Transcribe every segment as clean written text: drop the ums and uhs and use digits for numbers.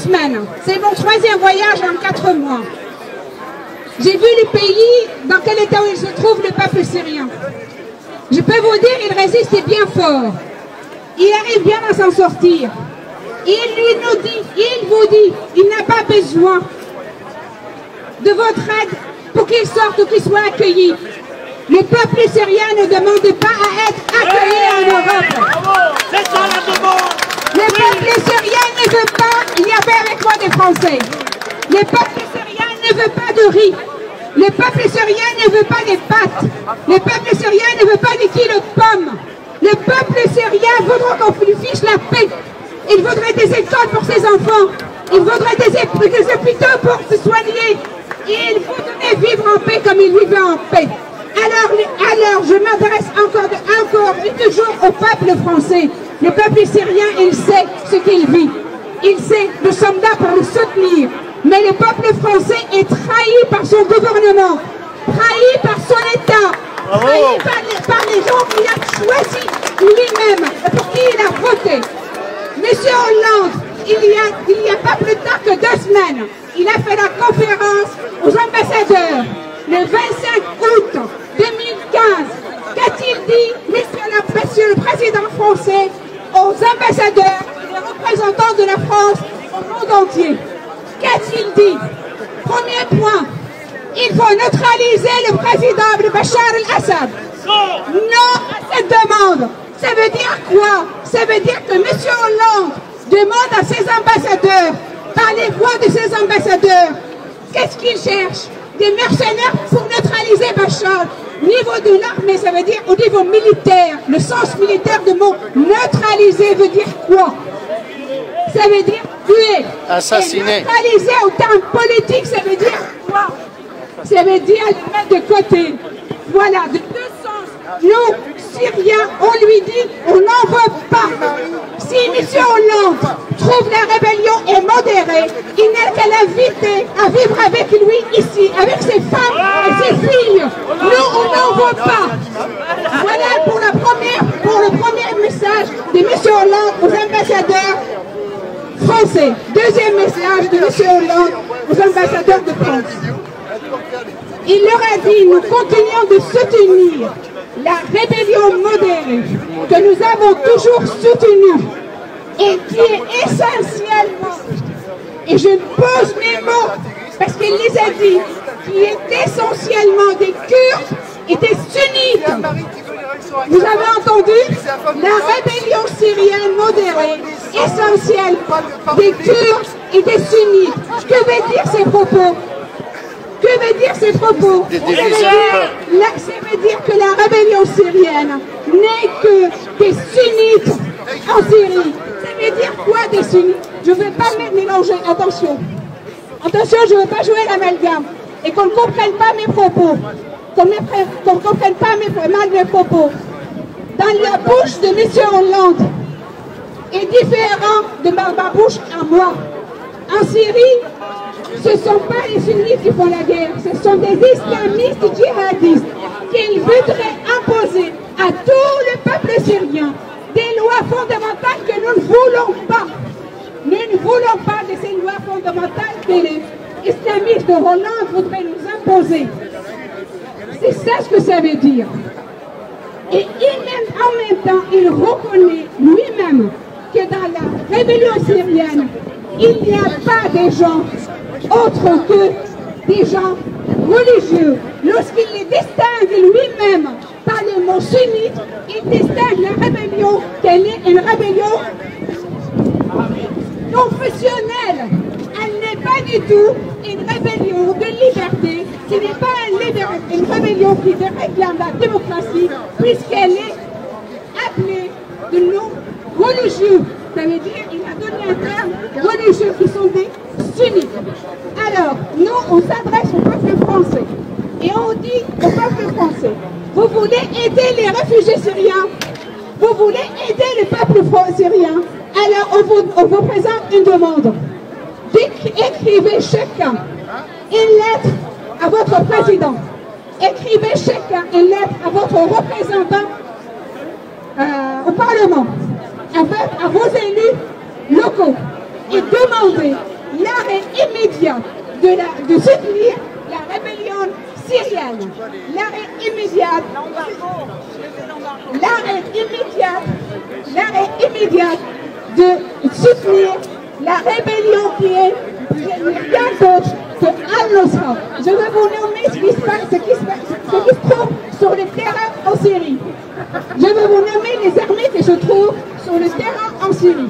semaines. C'est mon 3e voyage en 4 mois. J'ai vu le pays dans quel état il se trouve, le peuple syrien. Je peux vous dire, il résiste bien fort. Il arrive bien à s'en sortir. Il vous dit, il n'a pas besoin de votre aide pour qu'il sorte ou qu'il soit accueilli. Le peuple syrien ne demande pas à être accueilli en Europe. C'est ça la demande. Le peuple syrien ne veut pas, il y avait avec moi des Français. Le peuple syrien ne veut pas de riz. Le peuple syrien ne veut pas des pâtes. Le peuple syrien ne veut pas des kilos de pommes. Le peuple syrien voudra qu'on lui fiche la paix. Il voudrait des écoles pour ses enfants. Il voudrait des hôpitaux pour se soigner. Et il voudrait vivre en paix comme il vivait en paix. Alors je m'adresse encore et toujours au peuple français. Le peuple syrien, il sait ce qu'il vit. Il sait, nous sommes là pour le soutenir. Mais le peuple français est trahi par son gouvernement, trahi par son État, trahi par les gens qu'il a choisis lui-même, pour qui il a voté. Monsieur Hollande, il y a pas plus tard que 2 semaines, il a fait la conférence aux ambassadeurs le 25 août 2015. Qu'a-t-il dit, monsieur le président français, aux ambassadeurs, les représentants de la France au monde entier? Qu'a-t-il dit? Premier point, il faut neutraliser le président Bachar el-Assad. Non à cette demande. Ça veut dire quoi? Ça veut dire que M. Hollande demande à ses ambassadeurs, par les voix de ses ambassadeurs, qu'est-ce qu'il cherche? Des mercenaires pour neutraliser Bachar. Niveau de l'armée, ça veut dire au niveau militaire. Le sens militaire de mot neutraliser veut dire quoi? Ça veut dire tuer. Assassiner. Et neutraliser au terme politique, ça veut dire quoi? Ça veut dire le mettre de côté. Voilà, de 2 sens. Nous, Syriens, on lui dit, on n'en veut pas. Si M. Hollande trouve la rébellion est modérée, il n'a qu'à l'inviter à vivre avec lui ici, avec ses femmes et ses filles. Nous, on n'en veut pas. Voilà pour le premier message de M. Hollande aux ambassadeurs français. Deuxième message de M. Hollande aux ambassadeurs de France. Il leur a dit, nous continuons de soutenir la rébellion modérée que nous avons toujours soutenue et qui est essentiellement, et je pose mes mots parce qu'il les a dit, qui est essentiellement des Kurdes et des sunnites. Vous avez entendu? La rébellion syrienne modérée, essentielle des Kurdes et des sunnites. Que veut dire ces propos? Que veut dire ces propos? Ça veut dire que la rébellion syrienne n'est que des sunnites en Syrie. Ça veut dire quoi des sunnites? Je ne vais pas me mélanger, attention. Attention, je ne veux pas jouer l'amalgame. Et qu'on ne comprenne pas mes propos. Qu'on ne comprenne pas mes propos. Dans la bouche de M. Hollande est différent de ma bouche à moi. En Syrie, ce ne sont pas les sunnites qui font la guerre, ce sont des islamistes djihadistes qui voudraient imposer à tout le peuple syrien des lois fondamentales que nous ne voulons pas. Nous ne voulons pas de ces lois fondamentales que les islamistes de Hollande voudraient nous imposer. C'est ça ce que ça veut dire. Et en même temps, il reconnaît lui-même que dans la rébellion syrienne, il n'y a pas des gens autres que des gens religieux. Lorsqu'il les distingue lui-même par le mot sunnite, il distingue la rébellion qu'elle est une rébellion confessionnelle. Elle n'est pas du tout une rébellion de liberté. Ce n'est pas une rébellion qui réclame la démocratie, puisqu'elle est appelée de nom religieux. Ça veut dire qu'il a donné un terme religieux qui sont des sunnites. Alors, nous, on s'adresse au peuple français. Et on dit au peuple français, vous voulez aider les réfugiés syriens? Vous voulez aider le peuple syrien? Alors, on vous présente une demande. Écrivez chacun une lettre à votre président. Écrivez chacun une lettre à votre représentant au Parlement, à vos élus locaux, et demandez l'arrêt immédiat de soutenir la rébellion syrienne. L'arrêt immédiat de soutenir la rébellion qui est rien d'autre que Al-Nusra. Je vais vous nommer ce qui se trouve sur le terrain en Syrie. Je vais vous nommer les armées qui se trouvent sur le terrain en Syrie.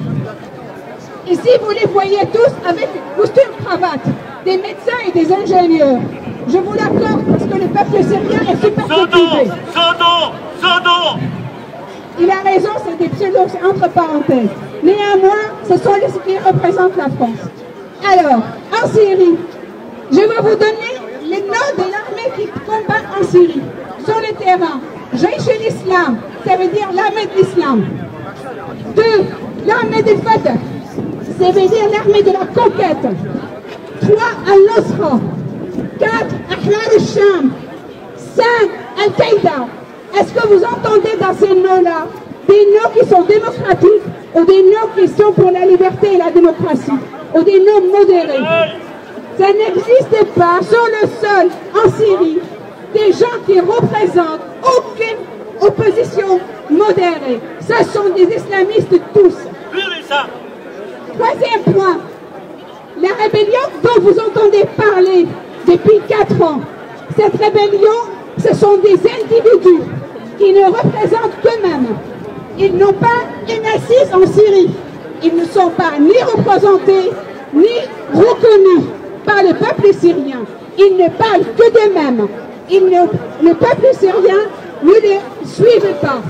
Ici, vous les voyez tous avec costume cravate, des médecins et des ingénieurs. Je vous l'accorde parce que le peuple syrien est super cultivé. Il a raison, c'est des pseudos entre parenthèses. Néanmoins, ce sont ceux qui représentent la France. Alors, en Syrie, je vais vous donner les noms de l'armée qui combat en Syrie. Sur le terrain, Jaish el-Islam, ça veut dire l'armée de l'islam. 2. L'armée des Fatah, ça veut dire l'armée de la conquête. 3. Al-Nusra. 4. Ahrar al-Sham. 5. Al-Qaïda. Est-ce que vous entendez dans ces noms-là des noms qui sont démocratiques ou des noms qui sont pour la liberté et la démocratie ou des noms modérés? Ça n'existe pas sur le sol en Syrie des gens qui représentent aucune opposition modérée. Ce sont des islamistes tous. Troisième point, la rébellion dont vous entendez parler depuis 4 ans, cette rébellion, ce sont des individus qui ne représentent qu'eux-mêmes. Ils n'ont pas une assise en Syrie. Ils ne sont pas ni représentés, ni reconnus par le peuple syrien. Ils ne parlent que d'eux-mêmes. Le peuple syrien ne les suit pas.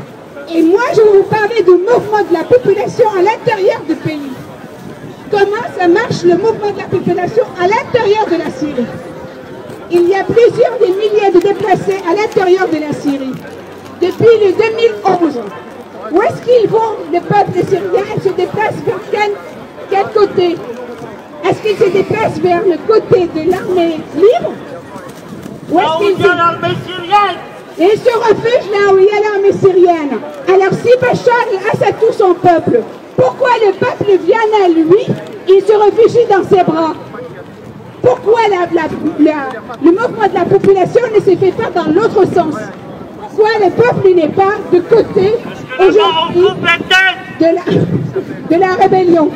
Et moi, je vais vous parler du mouvement de la population à l'intérieur du pays. Comment ça marche le mouvement de la population à l'intérieur de la Syrie? Il y a plusieurs des milliers de déplacés à l'intérieur de la Syrie. Depuis le 2011, où est-ce qu'ils vont, le peuple syrien? Ils se déplacent vers quel côté? Est-ce qu'ils se déplacent vers le côté de l'armée libre? Où est-ce qu'ils l'armée syrienne? Et ils se refuge là où il y a l'armée syrienne. Alors si Bachar al-Assad tout son peuple, pourquoi le peuple vient à lui? Il se réfugie dans ses bras. Pourquoi le mouvement de la population ne se fait pas dans l'autre sens? Pourquoi le peuple n'est pas de côté aujourd'hui de la rébellion?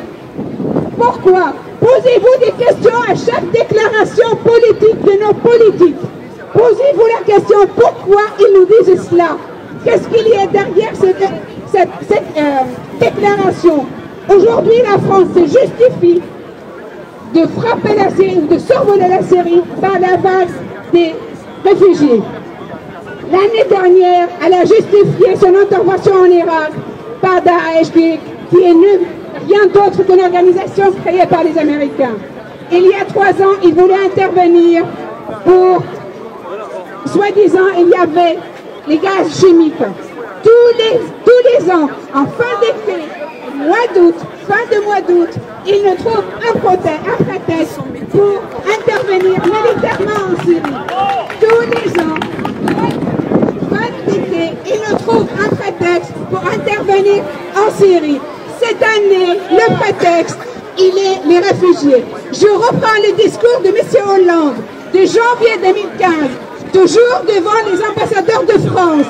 Pourquoi? Posez-vous des questions à chaque déclaration politique de nos politiques. Posez-vous la question, pourquoi ils nous disent cela? Qu'est-ce qu'il y a derrière cette déclaration? Aujourd'hui, la France se justifie de frapper la Syrie ou de survoler la Syrie par la vague des réfugiés. L'année dernière, elle a justifié son intervention en Irak par Daesh, qui est rien d'autre qu'une organisation créée par les Américains. Il y a 3 ans, ils voulaient intervenir pour, soi-disant, il y avait les gaz chimiques. Tous les ans, en fin d'été, fin de mois d'août, ils ne trouvent un prétexte pour intervenir militairement en Syrie. Tous les ans, fin d'été, ils ne trouvent un prétexte pour intervenir en Syrie. Cette année, le prétexte, il est les réfugiés. Je reprends le discours de M. Hollande de janvier 2015, toujours devant les ambassadeurs de France.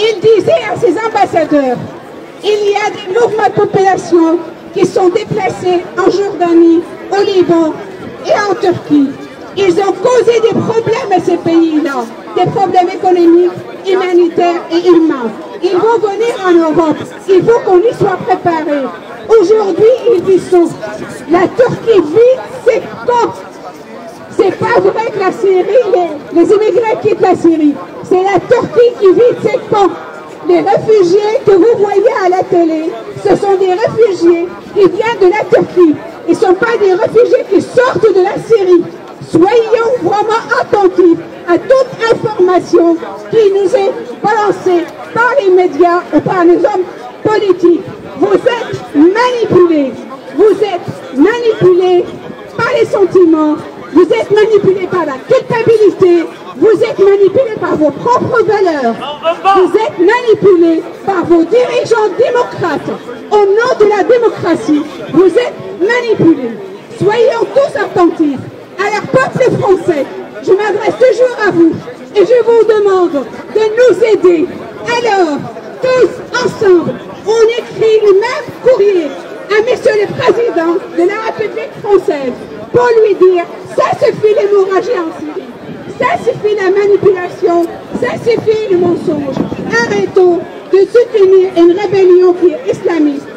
Il disait à ces ambassadeurs, il y a des mouvements de population qui sont déplacés en Jordanie, au Liban et en Turquie. Ils ont causé des problèmes à ces pays-là, des problèmes économiques, humanitaires et humains. Ils vont venir en Europe, il faut qu'on y soit préparé. Aujourd'hui, ils y sont. La Turquie vide ses camps. C'est pas vrai que la Syrie, les immigrés quittent la Syrie. C'est la Turquie qui vide ses camps. Les réfugiés que vous voyez à la télé, ce sont des réfugiés qui viennent de la Turquie. Ils ne sont pas des réfugiés qui sortent de la Syrie. Soyons vraiment attentifs à toute information qui nous est balancée par les médias ou par les hommes politiques. Vous êtes manipulés. Vous êtes manipulés par les sentiments. Vous êtes manipulés par la culpabilité. Vous êtes manipulés par vos propres valeurs. Vous êtes manipulés par vos dirigeants démocrates. Au nom de la démocratie, vous êtes manipulés. Soyons tous attentifs à leur peuple français. Je m'adresse toujours à vous et je vous demande de nous aider. Alors, tous ensemble, on écrit le même courrier à Monsieur le Président de la République française pour lui dire ça suffit l'hémorragie en Syrie, ça suffit la manipulation, ça suffit le mensonge. Arrêtons de soutenir une rébellion qui est islamiste.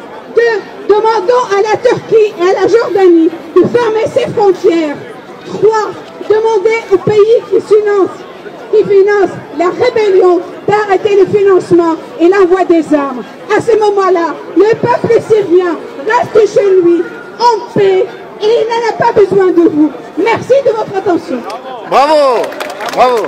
Demandons à la Turquie et à la Jordanie de fermer ses frontières. 3. Demandez aux pays qui financent la rébellion d'arrêter le financement et l'envoi des armes. À ce moment-là, le peuple syrien reste chez lui en paix et il n'en a pas besoin de vous. Merci de votre attention. Bravo, bravo.